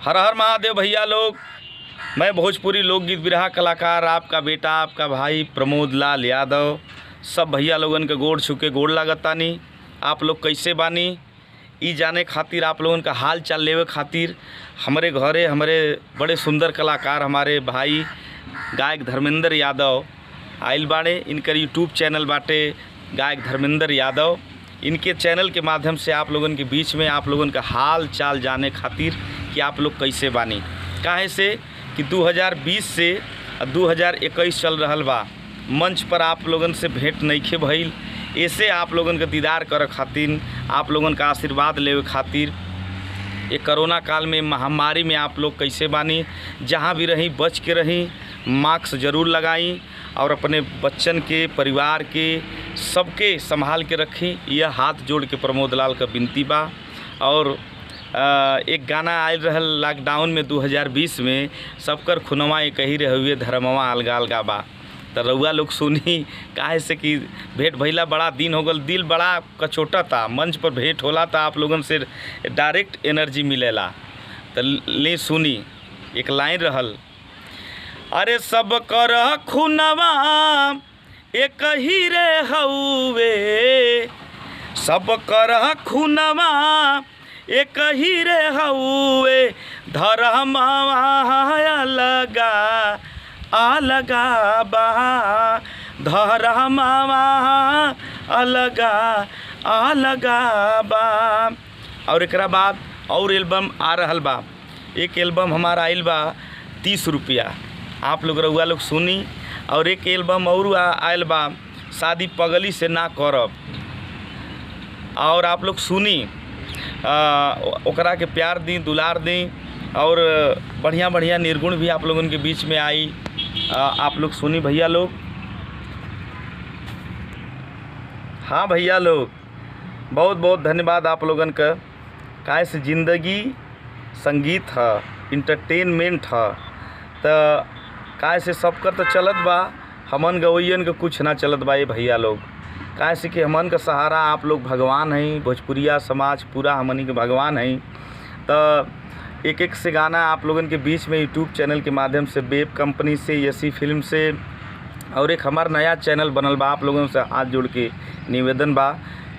हर हर महादेव भैया लोग। मैं भोजपुरी लोकगीत बिरहा कलाकार आपका बेटा आपका भाई प्रमोद लाल यादव सब भैया लोगन के गोड़ छुके गोड़ लागतानी। आप लोग कैसे बानी ई जाने खातिर, आप लोगन का हाल चाल लेवे खातिर हमारे घरे हमारे बड़े सुंदर कलाकार हमारे भाई गायक धर्मेंद्र यादव आइल बाड़े। इनकर यूट्यूब चैनल बाटे गायक धर्मेंद्र यादव। इनके चैनल के माध्यम से आप लोगन के बीच में आप लोगन का हाल चाल जाने खातिर कि आप लोग कैसे बानी। काहे से कि 2020 से 2021 चल रहल बा, मंच पर आप लोगन से भेंट नइखे भइल। ऐसे आप लोगन का दीदार करे खातिर, आप लोगन का आशीर्वाद लेवे खातिर ये कोरोना काल में महामारी में आप लोग कैसे बानी, जहाँ भी रहीं बच के रहीं, मास्क ज़रूर लगाई और अपने बच्चन के परिवार के सबके संभाल के रखी। यह हाथ जोड़ के प्रमोद लाल का विनती बा। और एक गाना आयल रहल लॉकडाउन में 2020 में, सबकर खुनवा एक ही रहे हुए धर्मवा अलगा अलगा बा। तो रउआ लोग सुनी, काहे से कि भेंट भइला बड़ा दिन हो गल, दिल बड़ा कचोटा था। मंच पर भेंट होला था आप लोगन से डायरेक्ट एनर्जी मिलेला। तो ले सुनी, एक लाइन रहल, अरे सब कर खुनवा एक ही रे हउवे, सब कर खुनवा एक ही रे हउवे, धर्मवा अलगा अलगा बा, धर्मवा अलगा अलगा बा। और एकरा बाद और एल्बम आ रहल बा। एक एल्बम हमारा आइल बा 30 रुपया, आप लोग रउआ लोग सुनी। और एक एल्बम और आयल बा शादी पगली से ना करब, और आप लोग सुनी। ओकरा के प्यार दी दुलार दी और बढ़िया बढ़िया निर्गुण भी आप लोगों के बीच में आई। आप लोग सुनी भैया लोग। हाँ भैया लोग, बहुत बहुत धन्यवाद आप लोगन का। काहे से ज़िंदगी संगीत है, इंटरटेनमेंट है। तो काहे से सबकर तो चलत बा, हमन गवैयन के कुछ ना चलत बा ये भैया लोग। काहे से कि हमन का सहारा आप लोग भगवान हैं, भोजपुरिया समाज पूरा हमनी के भगवान हैं। तो एक एक से गाना आप लोगन के बीच में यूट्यूब चैनल के माध्यम से, वेब कंपनी से, यसी फिल्म से, और एक हमार नया चैनल बनल बा। आप लोगों से हाथ जोड़ के निवेदन बा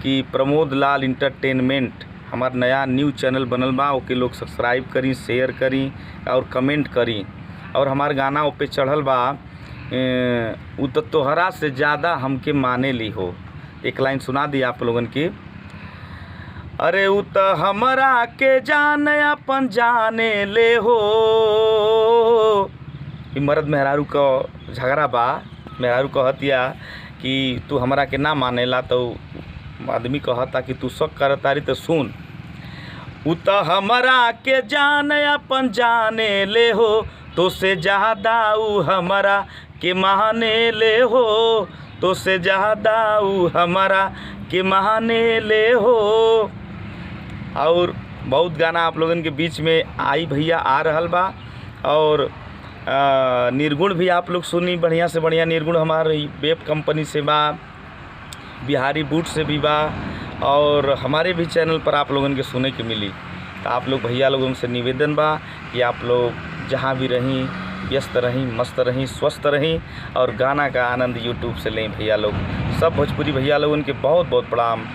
कि प्रमोद लाल इंटरटेनमेंट हमार नया न्यू चैनल बनल बा। ओके लोग सब्सक्राइब करी, शेयर करी और कमेंट करी। और हमार गाना ओ पे चढ़ल बा, उ तो तोहरा से ज़्यादा हमके माने ली हो। एक लाइन सुना दी आप लोगन की, अरे उ तो हमरा के जान अपन जाने ले हो। ई मर्द मेहरारू का झगड़ा बा। मेहरारू कहतिया कि तू हमरा के ना मानेला, तो आदमी कहता कि तू शक करतारी तो सुन। उ तो हमरा के जान अपन जाने ले हो, तो से ज़्यादा उ हमरा के माने ले हो, तो से ज़्यादा उ हमरा के माने ले हो। और बहुत गाना आप लोगन के बीच में आई भैया आ रहल बा। और निर्गुण भी आप लोग सुनी, बढ़िया से बढ़िया निर्गुण हमारे वेब कंपनी से बा, बिहारी बूट से भी बा, और हमारे भी चैनल पर आप लोगन के सुने के मिली। तो आप लोग भैया लोगों से निवेदन बा कि आप लोग जहाँ भी रहीं व्यस्त रहीं, मस्त रहीं, स्वस्थ रहीं और गाना का आनंद यूट्यूब से लें भैया लोग। सब भोजपुरी भैया लोगों के बहुत बहुत प्रणाम।